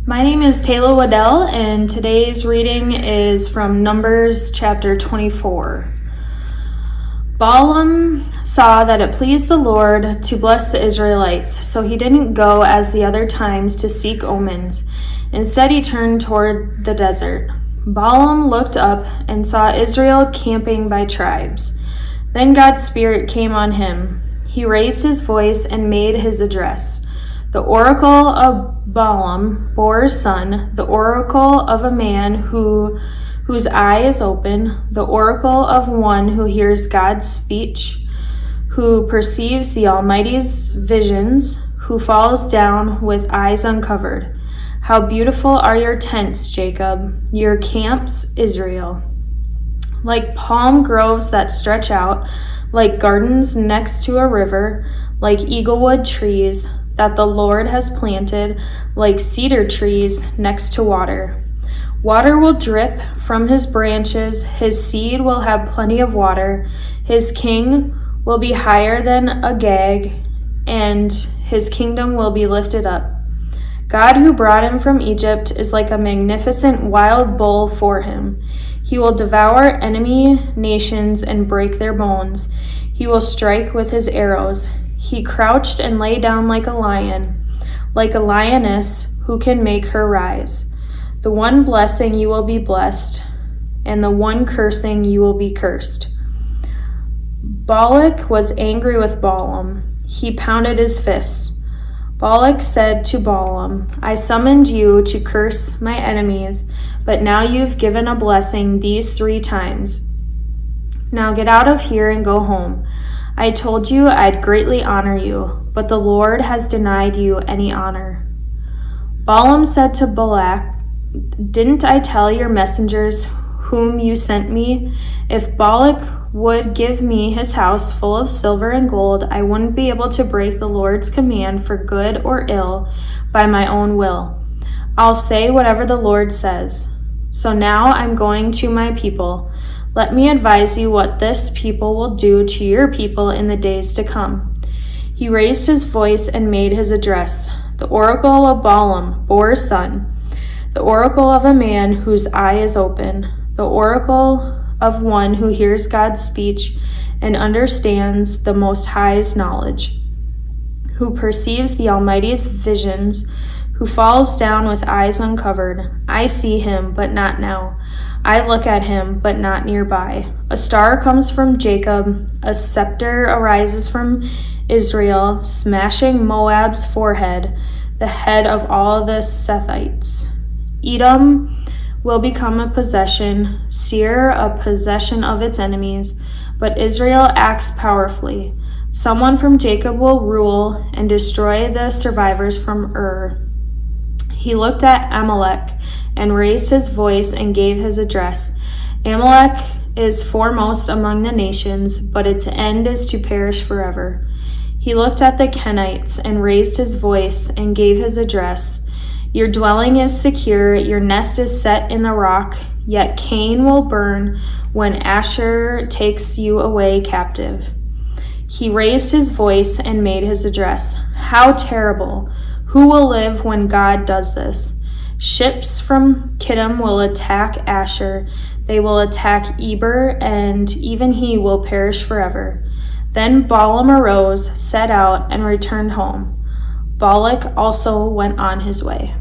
My name is Taylor Waddell, and today's reading is from Numbers chapter 24. Balaam saw that it pleased the Lord to bless the Israelites, so he didn't go as the other times to seek omens. Instead, he turned toward the desert. Balaam looked up and saw Israel camping by tribes. Then God's Spirit came on him. He raised his voice and made his address. The oracle of Balaam, Beor's son, the oracle of a man whose eye is open, the oracle of one who hears God's speech, who perceives the Almighty's visions, who falls down with eyes uncovered. How beautiful are your tents, Jacob, your camps, Israel. Like palm groves that stretch out, like gardens next to a river, like eaglewood trees that the Lord has planted, like cedar trees next to water. Water will drip from his branches, his seed will have plenty of water, his king will be higher than Agag, and his kingdom will be lifted up. God who brought him from Egypt is like a magnificent wild bull for him. He will devour enemy nations and break their bones. He will strike with his arrows. He crouched and lay down like a lion, like a lioness who can make her rise. The one blessing you will be blessed, and the one cursing you will be cursed. Balak was angry with Balaam. He pounded his fists. Balak said to Balaam, I summoned you to curse my enemies, but now you've given a blessing these 3 times. Now get out of here and go home. I told you I'd greatly honor you, but the Lord has denied you any honor. Balaam said to Balak, Didn't I tell your messengers whom you sent me? If Balak would give me his house full of silver and gold, I wouldn't be able to break the Lord's command for good or ill by my own will. I'll say whatever the Lord says. So now I'm going to my people. Let me advise you what this people will do to your people in the days to come. He raised his voice and made his address. The oracle of Balaam, Beor's son, the oracle of a man whose eye is open, the oracle of one who hears God's speech and understands the Most High's knowledge, who perceives the Almighty's visions, who falls down with eyes uncovered. I see him, but not now. I look at him, but not nearby. A star comes from Jacob, a scepter arises from Israel, smashing Moab's forehead, the head of all the Sethites. Edom will become a possession, Seir a possession of its enemies, but Israel acts powerfully. Someone from Jacob will rule and destroy the survivors from Ur. He looked at Amalek and raised his voice and gave his address. Amalek is foremost among the nations, but its end is to perish forever. He looked at the Kenites and raised his voice and gave his address. Your dwelling is secure, your nest is set in the rock, yet Cain will burn when Asher takes you away captive. He raised his voice and made his address. How terrible! Who will live when God does this? Ships from Kittim will attack Asher. They will attack Eber, and even he will perish forever. Then Balaam arose, set out, and returned home. Balak also went on his way.